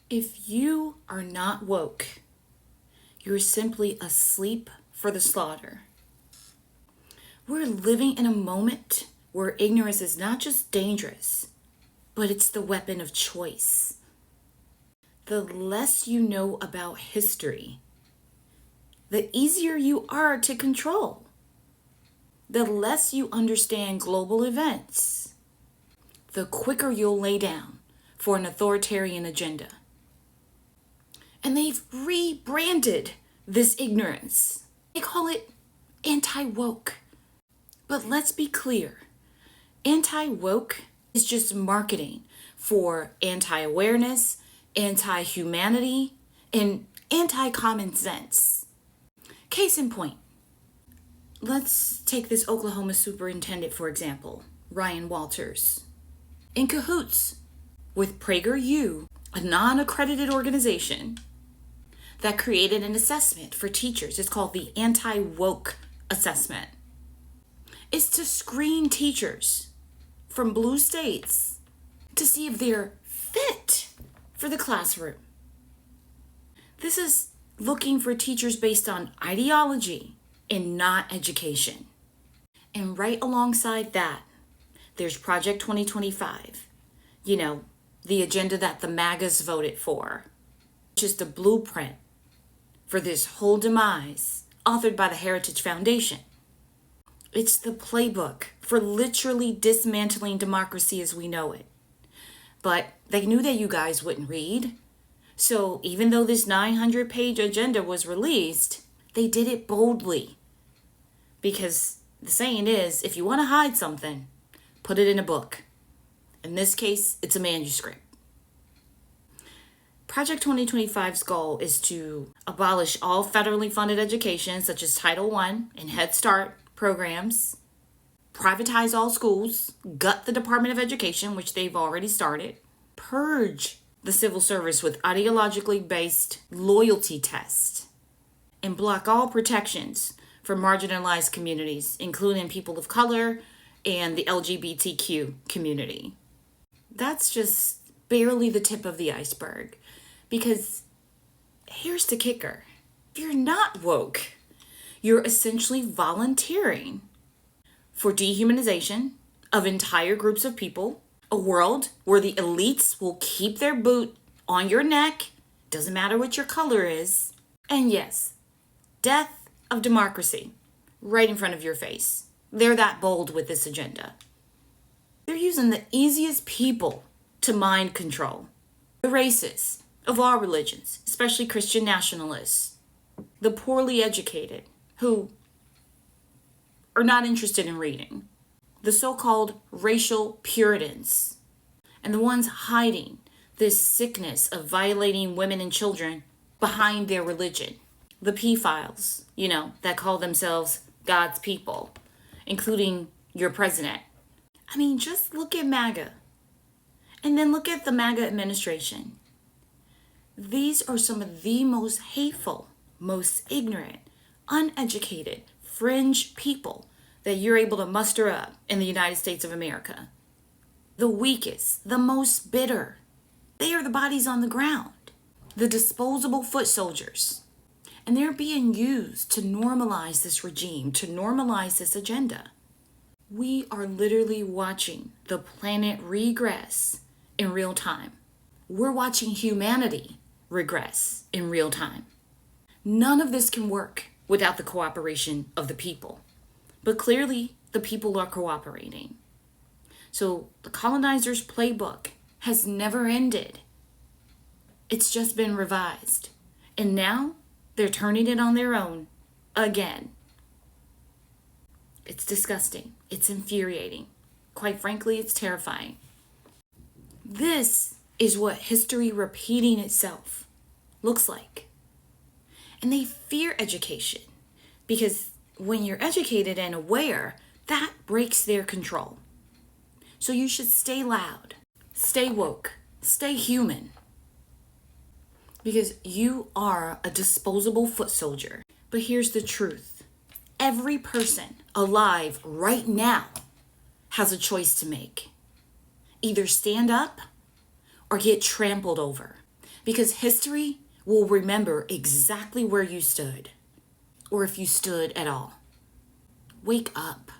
If you are not woke, you're simply asleep for the slaughter. We're living in a moment where ignorance is not just dangerous, but it's the weapon of choice. The less you know about history, the easier you are to control. The less you understand global events, the quicker you'll lay down for an authoritarian agenda. And they've rebranded this ignorance. They call it anti-woke. But let's be clear, anti-woke is just marketing for anti-awareness, anti-humanity, and anti-common sense. Case in point, let's take this Oklahoma superintendent, for example, Ryan Walters. In cahoots with PragerU, a non-accredited organization that created an assessment for teachers. It's called the Anti-Woke Assessment. It's to screen teachers from blue states to see if they're fit for the classroom. This is looking for teachers based on ideology and not education. And right alongside that, there's Project 2025. The agenda that the MAGAs voted for, which is the blueprint for this whole demise, authored by the Heritage Foundation. It's the playbook for literally dismantling democracy as we know it. But they knew that you guys wouldn't read. So even though this 900-page agenda was released, they did it boldly. Because the saying is, if you want to hide something, put it in a book. In this case, it's a manuscript. Project 2025's goal is to abolish all federally funded education, such as Title I and Head Start programs, privatize all schools, gut the Department of Education, which they've already started, purge the civil service with ideologically based loyalty tests, and block all protections for marginalized communities, including people of color and the LGBTQ community. That's just barely the tip of the iceberg. Because here's the kicker. If you're not woke, you're essentially volunteering for dehumanization of entire groups of people, a world where the elites will keep their boot on your neck, doesn't matter what your color is, and yes, death of democracy right in front of your face. They're that bold with this agenda. They're using the easiest people to mind control. The racists of all religions, especially Christian nationalists, the poorly educated who are not interested in reading, the so-called racial Puritans, and the ones hiding this sickness of violating women and children behind their religion. The pedophiles, that call themselves God's people, including your president. I mean, just look at MAGA. And then look at the MAGA administration. These are some of the most hateful, most ignorant, uneducated, fringe people that you're able to muster up in the United States of America. The weakest, the most bitter. They are the bodies on the ground. The disposable foot soldiers. And they're being used to normalize this regime, to normalize this agenda. We are literally watching the planet regress in real time. We're watching humanity regress in real time. None of this can work without the cooperation of the people. But clearly, the people are cooperating. So the colonizers' playbook has never ended. It's just been revised. And now they're turning it on their own again. It's disgusting. It's infuriating. Quite frankly, it's terrifying. This is what history repeating itself looks like. And they fear education because when you're educated and aware, that breaks their control. So you should stay loud, stay woke, stay human. Because you are a disposable foot soldier. But here's the truth. Every person alive right now has a choice to make. Either stand up or get trampled over. because history will remember exactly where you stood, or if you stood at all. Wake up.